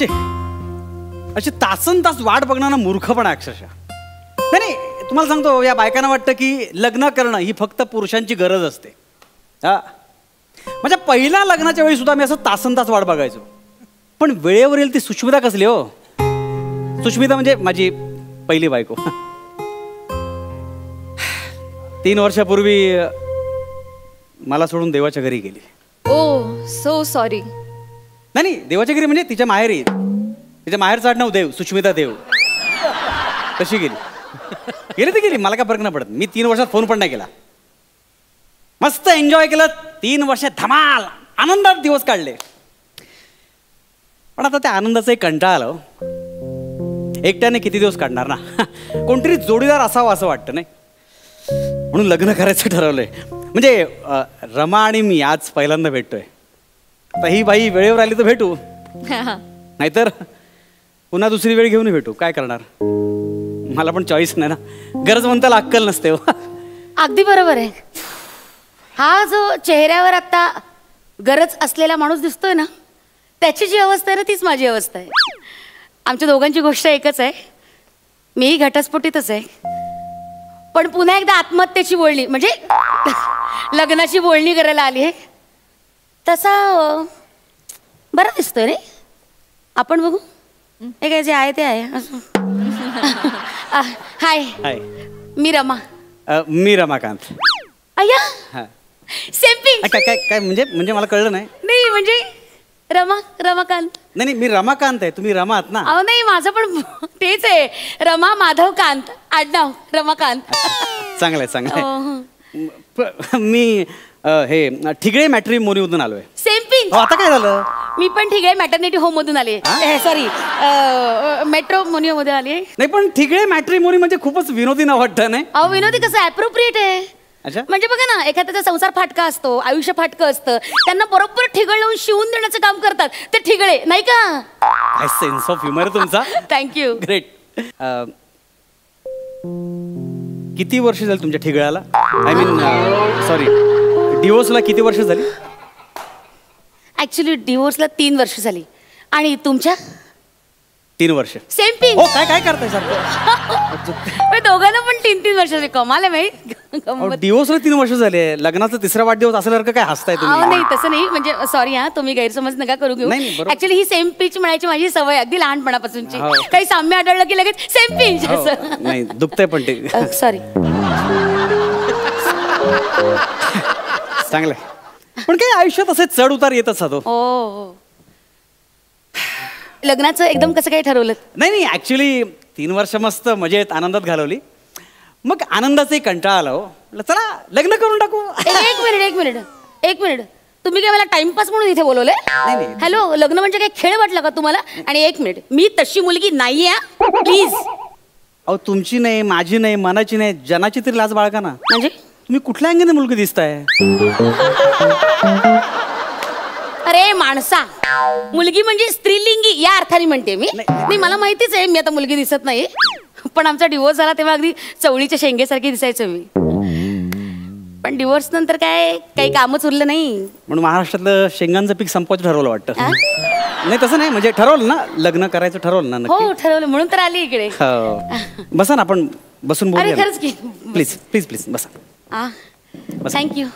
अशी अशी तासन तास वाट बघणारा मूर्खपणा अक्षरशः. नाही तुम्हाला सांगतो, या बायकांना वाटतं की लग्न करणं ही फक्त पुरुषांची गरज असते. माझ्या पहिल्या लग्नाच्या वेळी सुद्धा मी असं तासन तास वाट बघायचो, पण वेळेवर येईल ती सुष्मिता कसली हो. सुष्मिता म्हणजे माझी पहिली बायको. 3 वर्षापूर्वी मला सोडून देवाच्या घरी गेली. ओ सो सॉरी. नाही देवाच्या घरी म्हणजे तिच्या माहेरी. तिच्या माहेरचं आडनाव देव, सुष्मिता देव. तशी गेली. गेली ती गेली, मला काय फरक नाही पडत. मी 3 वर्षात फोन पण नाही केला. मस्त एन्जॉय केलं. 3 वर्ष धमाल आनंदात दिवस काढले. पण आता त्या आनंदाचा एक कंटाळा आला. एकट्याने किती दिवस काढणार ना. कोणतरी जोडीदार असावं असं वाटतं नाही, म्हणून लग्न करायचं ठरवलंय. म्हणजे रमा आणि मी आज पहिल्यांदा भेटतोय. आता ही बाई वेळेवर आली तर भेटू, नाहीतर पुन्हा दुसरी वेळ घेऊन भेटू. काय करणार, मला पण चॉईस नाही ना. गरज म्हणताला अक्कल नसते. अगदी बरोबर आहे. हा जो चेहऱ्यावर आता गरज असलेला माणूस दिसतोय ना, त्याची जी अवस्था आहे ना तीच माझी अवस्था आहे. आमच्या दोघांची गोष्ट एकच आहे. मीही घटस्फोटीतच आहे, पण पुन्हा एकदा आत्महत्येची बोलणी म्हणजे लग्नाची बोलणी करायला आली आहे. तसा बरा दिसतोय रे. आपण बघू. हे काय जे आहे ते आहे. हाय हाय, मी रमा. मी रमाकांत. अय्या सेम्पिंग. काय काय काय म्हणजे मला कळलं नाही. नाही म्हणजे रमाकांत. नाही मी रमाकांत आहे, तुम्ही रमा आहात ना. अहो नाही, माझं पण तेच आहे. रमा माधव कांत आडनाव रमाकांत. चांगलं आहे चांगलं आहे. मी हे ठिगळे मॅट्रिमोनीमधून आलोय. सेम्पिंग. आता काय झालं. मी पण ठिगळे मॅटर्निटी होम मधून आले. सॉरी मेट्रोमोनियो मध्ये आले. नाही पण ठिगळे मॅट्रिमोनी म्हणजे खूपच विनोदी नाव वाटतं नाही. अहो विनोदी कसं अप्रोप्रिएट आहे. म्हणजे बघा ना, एखाद्याचा संसार फाटका असतो, आयुष्य फाटकं असतं, त्यांना बरोबर ठिगळ लावून शिवून देण्याचं काम करतात ते ठिगळे, नाही का. सेन्स ऑफ ह्युमर तुमचा. थँक्यू. ग्रेट. किती वर्ष झाली तुमच्या ठिगळ्याला. आय मीन सॉरी, डिवोर्सला किती वर्ष झाली. ऍक्च्युली डिवोर्सला 3 वर्ष झाली. आणि तुमच्या 3 वर्ष. सेम पिंग. हो काय काय करताय सारखं. दोघांना पण 3-3 वर्षाचे. कमाल आहे माहिती. डिवोर्सला 3 वर्ष झाले. लग्नाचा 3रा वाढदिवस असल्यासारखं काय हसताय तुम्ही. नाही तसं नाही, म्हणजे सॉरी हा, तुम्ही गैरसमज नका करू घेऊ. ऍक्च्युली ही सेम पिच म्हणायची माझी सवय अगदी लहानपणापासूनची. काही साम्य आढळलं की लगेच सेम पिच. नाही दुखतंय पण ते. सॉरी. चांगलंय. पण काही आयुष्यात असे चढ उतार येत असतात. हो. लग्नाचं एकदम कसं काही ठरवलं. नाही ऍक्च्युली 3 वर्ष मस्त मजेत आनंदात घालवली. मग आनंदाचाही कंटाळा आला. हो चला लग्न करून टाकू. एक मिनिट तुम्ही काय मला टाइमपास म्हणून इथे बोलवले. हॅलो, लग्न म्हणजे काय खेळ वाटला का तुम्हाला. आणि 1 मिनिट, मी तशी मुलगी नाहीये प्लीज. अहो तुमची नाही, माझी नाही, मनाची नाही, जनाची तरी लाज बाळगा ना. म्हणजे तुम्ही कुठल्या अंगाने मुलगी दिसताय. अरे माणसा, मुलगी म्हणजे स्त्रीलिंगी या अर्थाने म्हणते मी. नाही मला माहितीच आहे मी आता मुलगी दिसत नाही, पण आमचा डिवोर्स झाला तेव्हा अगदी चवळीच्या शेंगेसारखी दिसायचं मी. पण डिवोर्स नंतर काय काही कामच उरलं नाही. म्हणून महाराष्ट्रातलं शेंगांचं पीक संपवायचं ठरवलं वाटतं. नाही तसं नाही, म्हणजे ठरवलं ना लग्न करायचं ठरवलं ना. हो ठरवलं, म्हणून तर आली इकडे. बसा ना, आपण बसून बोलूया. अरे खरंच की. प्लीज प्लीज प्लीज बसा. थँक्यू.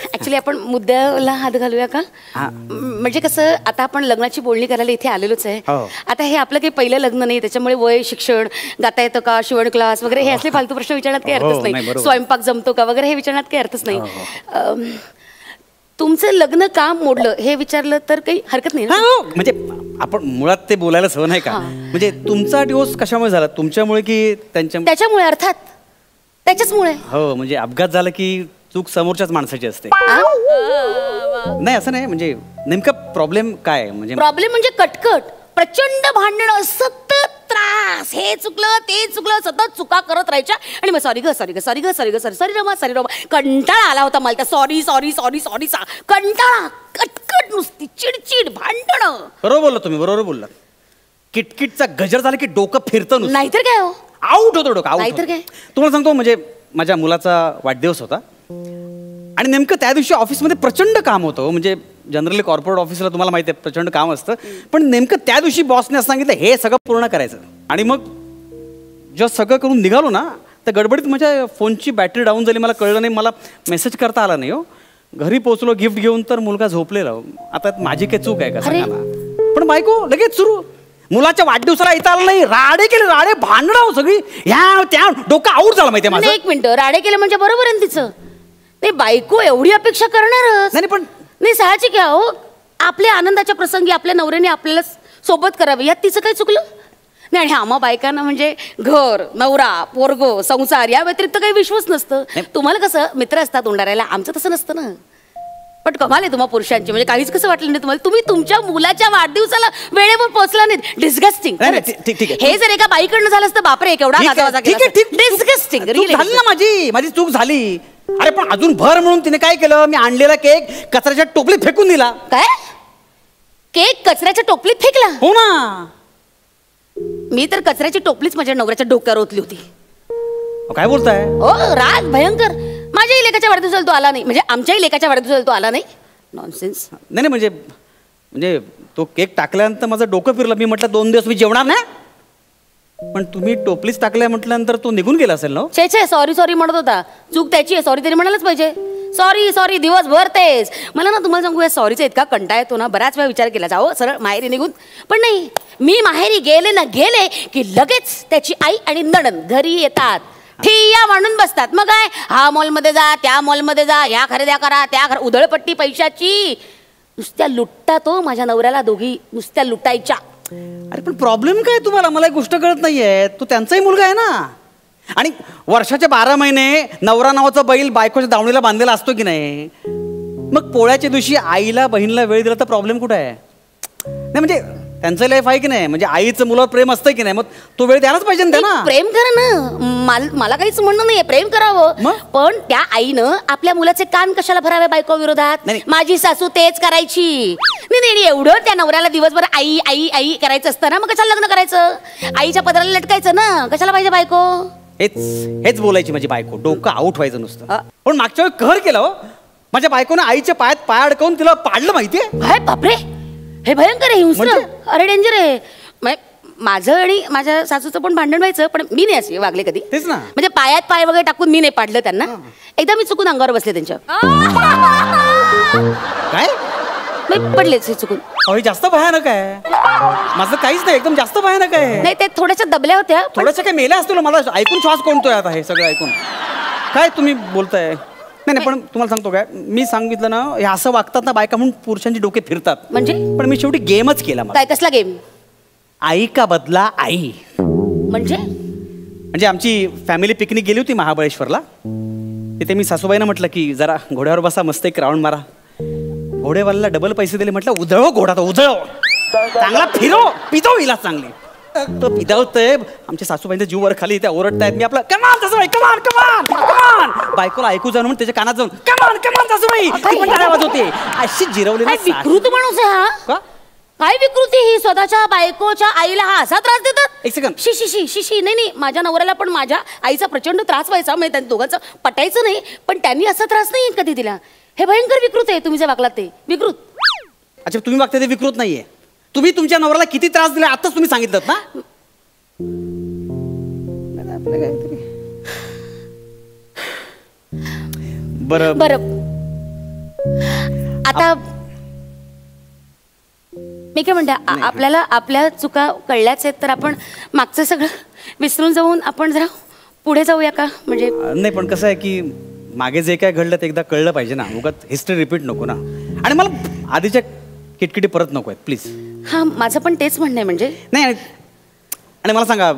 ऍक्च्युली आपण मुद्द्याला हात घालूया का. म्हणजे कसं, आता आपण लग्नाची बोलणी करायला इथे आलेलोच आहे. आता हे आपलं काही पहिलं लग्न नाही, त्याच्यामुळे वय, शिक्षण, गाता येतं का, शिवण क्लास वगैरे हे असले फालतू प्रश्न विचारण्यात काही अर्थच नाही. स्वयंपाक जमतो का वगैरे हे विचारण्यात काही अर्थच नाही. तुमचं लग्न का मोडलं हे विचारलं तर काही हरकत नाही. म्हणजे आपण मुळात ते बोलायलाच हवं नाही का. म्हणजे तुमचा डिवोर्स कशामुळे झाला, तुमच्यामुळे की त्याच्यामुळे. अर्थात त्याच्याचमुळे. हो म्हणजे अपघात झाला की चूक समोरच्याच माणसाची असते. नाही असं नाही, म्हणजे नेमका प्रॉब्लेम काय. म्हणजे प्रॉब्लेम म्हणजे कटकट, प्रचंड भांडणं, सतत त्रास, हे चुकलं ते चुकलं, सतत चुका करत राहायच्या. आणि मग सॉरी रमा कंटाळा आला होता मला. सॉरी कंटाळा, कटकट, नुसती चिडचिड, भांडणं. बरोबर बोलला तुम्ही, बरोबर बोलला. किटकिटचा गजर झाला की डोकं फिरतं. नाहीतर काय हो, आउट होतो डोकं. नाहीतर काय. तुम्हाला सांगतो, म्हणजे माझ्या मुलाचा वाढदिवस होता आणि नेमकं त्या दिवशी ऑफिसमध्ये प्रचंड काम होतं. म्हणजे जनरली कॉर्पोरेट ऑफिसला तुम्हाला माहिती आहे प्रचंड काम असतं, पण नेमकं त्या दिवशी बॉसने असं सांगितलं हे सगळं पूर्ण करायचं. आणि मग जेव्हा सगळं करून निघालो ना, त्या गडबडीत माझ्या फोनची बॅटरी डाऊन झाली, मला कळलं नाही, मला मेसेज करता आला नाही. हो, घरी पोहोचलो गिफ्ट घेऊन तर मुलगा झोपलेला. आता माझी काही चूक आहे का सांगा ना. पण बायको लगेच सुरू, मुलाच्या वाढदिवसाला येता आलं नाही, राडे केले, राडे भांडणं सगळी, ह्या त्या डोकं आऊट झालं माहितीये माझं. एक मिनिट, राडे केलं म्हणजे बरोबर आहे ना तिचं. नाही, बायको एवढी अपेक्षा करणारच नाही. पण नाही, साहजिक आहे हो, आपल्या आनंदाच्या प्रसंगी आपल्या नवऱ्याने आपल्याला सोबत करावे, यात तिचं काही चुकलं नाही. आणि आम्हा बायकांना म्हणजे घर, नवरा, पोरगो, संसार या व्यतिरिक्त काही विश्वास नसतं. तुम्हाला कसं मित्र असतात उंडारायला, आमचं तसं नसतं ना. पण कमाल आहे तुम्हा पुरुषांची, म्हणजे काहीच कसं वाटलं नाही तुम्हाला, तुम्ही तुमच्या मुलाच्या वाढदिवसाला वेळेवर पोहोचला नाही. डिस्गस्टिंग. हे जर एका बाईकडनं झालं असतं, बापरे केवढा डिस्गस्टिंग. झाली ना माझी चूक झाली. अरे पण अजून भर म्हणून तिने काय केलं, मी आणलेला केक कचऱ्याच्या टोपलीत फेकून दिला. काय? केक कचऱ्याच्या टोपलीत फेकला? हो ना. मी तर कचऱ्याची टोपलीच माझ्या नवऱ्याच्या डोक्यावर ओतली होती. काय बोलताय? हो, राग भयंकर. माझ्याही लेकाच्या वाढदिवसाला तो आला नाही, म्हणजे आमच्याही लेकाच्या वाढदिवसाला तो आला नाही. नॉनसेन्स. नाही म्हणजे तो केक टाकल्यानंतर माझं डोकं फिरलं. मी म्हटलं 2 दिवस मी जेवणार ना, पण तुम्ही टोपलीच टाकल्या म्हटल्यानंतर तो निघून गेला असेल ना. छे सॉरी म्हणत होता. चूक त्याची आहे, सॉरी तरी म्हणायलाच पाहिजे. सॉरी दिवसभर तेच. मला ना तुम्हाला सांगू, या सॉरीचा इतका कंटाळा येतो ना, बराच वेळा विचार केला जावं सरळ माहेरी निघून. पण नाही, मी माहेरी गेले की लगेच त्याची आई आणि नणंद घरी येतात, ठिय्या मांडून बसतात. मग काय, हा मॉलमध्ये जा, त्या मॉलमध्ये जा, ह्या खरेद्या करा, त्या उधळपट्टी पैशाची. नुसत्या लुटतात तो माझ्या नवऱ्याला, दोघी नुसत्या लुटायच्या. अरे पण प्रॉब्लेम काय तुम्हाला, मला एक गोष्ट कळत नाहीये. तो त्यांचाही मुलगा आहे ना, आणि वर्षाचे 12 महिने नवरा नावाचा बैल बायकोच्या दावणीला बांधलेला असतो की नाही. मग पोळ्याच्या दिवशी आईला बहिणीला वेळ दिला तर प्रॉब्लेम कुठे आहे? नाही म्हणजे त्यांचं लाईफ आहे की नाही, म्हणजे आईचं मुलावर प्रेम असतं की नाही, मग तो वेळ द्यायलाच पाहिजे ना त्यांना. प्रेम करा ना, मला काहीच म्हणणं नाहीये, प्रेम करावं. पण त्या आईनं आपल्या मुलाचे कान कशाला भरावे बायको विरोधात? माझी सासू तेच करायची. नाही, एवढं त्या नवऱ्याला दिवसभर आई आई आई करायचं असतं ना, मग कशाला लग्न करायचं? आईच्या पदराला लटकायचं ना, कशाला पाहिजे बायको? हेच बोलायची माझी बायको, डोकं आऊट व्हायचं नुसतं. पण मागच्या वेळी कहर केलं हो, माझ्या बायकोनं आईच्या पायात पाय अडकवून तिला पाडलं माहितीये. बापरे, हे भयंकर आहे. अरे डेंजर आहे. माझं आणि माझ्या सासूचं पण भांडण व्हायचं, पण मी नाही असे वागले कधी. तेच ना, म्हणजे पायात पाय वगैरे टाकून मी नाही पाडलं त्यांना. एकदा मी चुकून अंगावर बसले त्यांच्या. काय पडलेच हे चुकून. जास्त भयानक आहे. माझं काहीच नाही, एकदम जास्त भयानक आहे. नाही, ते थोड्याशा दबल्या होत्या. थोड्याशा काय मेल्या असतील. मला ऐकून श्वास कोणतोय आता हे सगळं ऐकून. काय तुम्ही बोलताय? नाही, पण तुम्हाला सांगतो काय, मी सांगितलं ना, हे असं वागतात ना बायका म्हणून पुरुषांचे डोके फिरतात. म्हणजे पण मी शेवटी गेमच केला. काय, कसला गेम? आई का बदला आई. म्हणजे आमची फॅमिली पिकनिक गेली होती महाबळेश्वरला. तिथे मी सासूबाईनं म्हटलं की जरा घोड्यावर बसा, मस्त एक राऊंड मारा. घोडेवाल्याला डबल पैसे दिले. म्हटलं उधळव घोडा, तो उधळव, चांगला फिरो, पितो हिला चांगली. तो पिदावतोय. आमच्या सासूबाईंचा जीव वर खाली, त्या ओरडतायत. मी आपलं कमान सासूबाई, कमान कमान कमान, बायकोला ऐकू जाऊन म्हणून त्याच्या कानात जाऊन कमान कमान सासूबाई, ती पण आवाज होते. अशी जिरवलेली. विकृत माणूस आहे हा. काय विकृती ही, स्वतःच्या बायकोच्या आईला हा असा त्रास देतात. एक सेकंड. शिशी. नाही, माझ्या नवऱ्याला पण माझ्या आईचा प्रचंड त्रास व्हायचा. म्हणजे त्यांनी दोघांचं पटायचं नाही, पण त्यांनी असा त्रास नाही कधी दिला. हे भयंकर विकृत आहे. तुम्ही जे वागलात ते विकृत. अच्छा, तुम्ही वागता ते विकृत नाहीये. तुम्ही तुमच्या नवऱ्याला किती त्रास दिला आताच तुम्ही सांगितलं ना. बरं आता मी काय म्हणते, आपल्याला आपल्या चुका कळल्याच आहेत, तर आपण मागचं सगळं विसरून जाऊन आपण जरा पुढे जाऊया का? म्हणजे नाही, पण कसं आहे की मागे जे काय घडलं ते एकदा कळलं पाहिजे ना. उगाच हिस्ट्री रिपीट नको ना. आणि मला आधीच्या किटकिटी परत नको आहेत प्लीज. हा, माझं पण तेच म्हणणं आहे. म्हणजे नाही, आणि मला सांगा,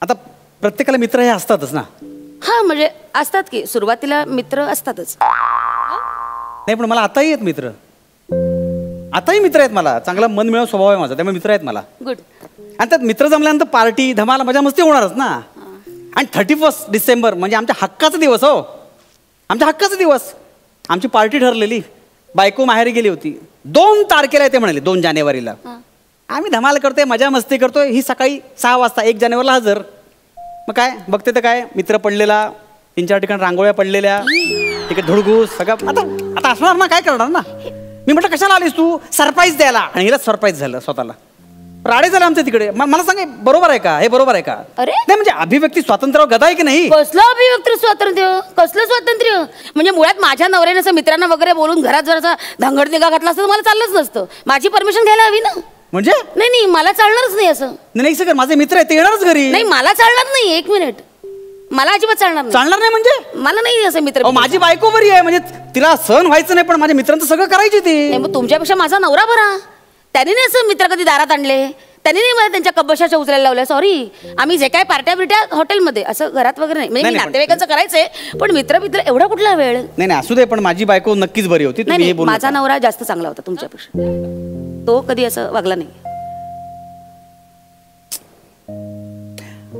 आता प्रत्येकाला मित्र हे असतातच ना. हा, म्हणजे असतात की सुरुवातीला मित्र असतातच. नाही, पण मला आताही आहेत मित्र. आताही मित्र आहेत मला. चांगला मन मिळव स्वभाव आहे माझा, त्यामुळे मित्र आहेत मला. गुड. आणि त्यात मित्र जमल्यानंतर पार्टी धमाल मजा मस्ती होणारच ना. आणि 31 डिसेंबर म्हणजे आमच्या हक्काचा दिवस. हो, आमच्या हक्काचा दिवस. आमची पार्टी ठरलेली. बायको माहेरी गेली होती. 2 तारखेला ते म्हणाले, 2 जानेवारीला. आम्ही धमाल करतोय, मजा मस्ती करतोय. ही सकाळी 6 वाजता 1 जानेवारीला हजर. मग काय बघते तर काय, मित्र पडलेला, 3-4 ठिकाणी रांगोळ्या पडलेल्या, तिकडे धुडगूस सगळं. आता असणार ना, काय करणार ना. मी म्हटलं कशाला आलीस तू? सरप्राईज द्यायला. आणि हिला सरप्राईज झालं स्वतःला. राडे झाले आमच्या तिकडे. मला सांग, बरोबर आहे का? हे बरोबर आहे का? अरे नाही म्हणजे अभिव्यक्ती स्वातंत्र्यावर गदा आहे की नाही? कसलं अभिव्यक्ती स्वातंत्र्य? कसलं स्वातंत्र्य? म्हणजे मुळात माझ्या नवऱ्याने असं मित्रांना वगैरे बोलून घरात जर असा धांगडधिंगा घातला असतं तर मला चाललंच नसतं. माझी परमिशन घ्यायला हवी ना. म्हणजे नाही नाही, मला चालणारच नाही असं. नाही सगळं माझे मित्र आहेत ते येणारच घरी. नाही मला चालणार नाही. एक मिनिट, मला अजिबात चालणार नाही. चालणार नाही म्हणजे? मला नाही असं मित्र. माझी बायको बरी आहे, म्हणजे तिला सहन व्हायचं नाही, पण माझ्या मित्रांचं सगळं करायची ती. नाही, मग तुमच्यापेक्षा माझा नवरा बरा. त्यांनी नाही असं मित्र कधी दारात आणले, त्यांनी नाही मला त्यांच्या कब्बशाच्या उचलायला लावल्या. सॉरी, आम्ही जे काय पार्ट्या बिर्ट्या हॉटेलमध्ये, असं घरात वगैरे नाही. म्हणजे नातेवाईकांचं करायचंय, पण मित्र एवढा कुठला वेळ? नाही नाही असू दे, पण माझी बायको नक्कीच बरी होती. तुम्ही हे बोलू माझा नवरा जास्त चांगला होता तुमच्यापेक्षा. तो कधी असं वागला नाही.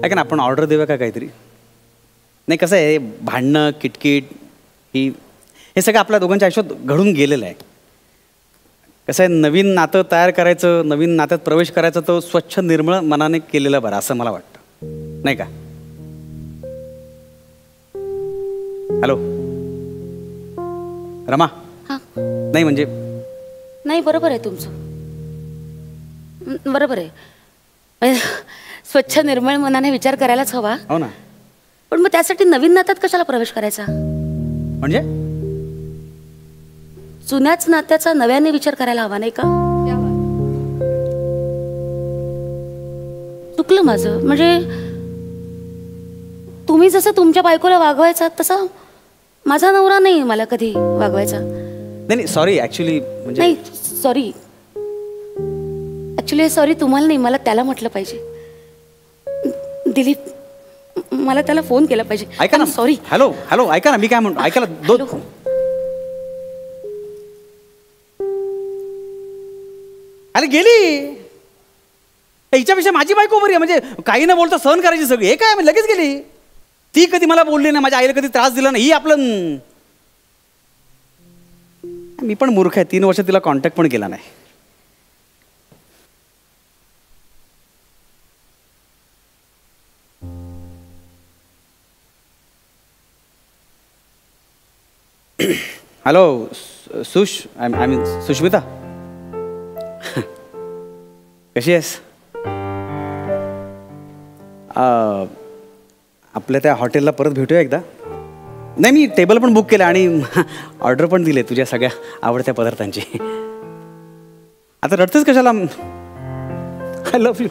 ऐका ना, आपण ऑर्डर देऊया का काहीतरी? नाही कसं आहे, भांडणं किटकिट हे सगळं आपल्या दोघांच्या आयुष्यात घडून गेलेलं आहे. कसं आहे, नवीन नातं तयार करायचं, नवीन नात्यात प्रवेश करायचं, तो स्वच्छ निर्मळ मनाने केलेलं बरं असं मला वाटतं, नाही का? हॅलो रमा. नाही म्हणजे नाही, बरोबर आहे तुमचं, बरोबर आहे. स्वच्छ निर्मळ मनाने विचार करायलाच हवा. हो ना. पण मग त्यासाठी नवीन नात्यात कशाला प्रवेश करायचा? म्हणजे जुन्याच नात्याचा नव्याने विचार करायला हवा, नाही का? चुकलं माझं. म्हणजे तुम्ही जसं तुमच्या बायकोला वागवायचा तसं माझा नवरा नाही मला कधी वागवायचा. नाही सॉरी, ऍक्च्युली म्हणजे नाही सॉरी, ऍक्च्युली सॉरी तुम्हाला नाही, मला त्याला म्हटलं पाहिजे. दिलीप, मला त्याला फोन केला पाहिजे. ऐका ना. सॉरी. हॅलो हॅलो, ऐका ना, मी काय म्हणतो, ऐकायला दोन. अरे गेली. हिच्यापेक्षा माझी बायको बरी आहे, म्हणजे काही न बोलता सहन करायची सगळी. हे काय लगेच गेली. ती कधी मला बोलली नाही, माझ्या आईला कधी त्रास दिला नाही. ही आपलं, मी पण मूर्ख आहे, 3 वर्ष तिला कॉन्टॅक्ट पण केला नाही. हॅलो आय मीन सुष्मिता, कशी आहेस? आपल्या त्या हॉटेलला परत भेटूया एकदा. नाही, मी टेबल पण बुक केलं आणि ऑर्डर पण दिले तुझ्या सगळ्या आवडत्या पदार्थांची. आता रडतेस कशाला? I love you.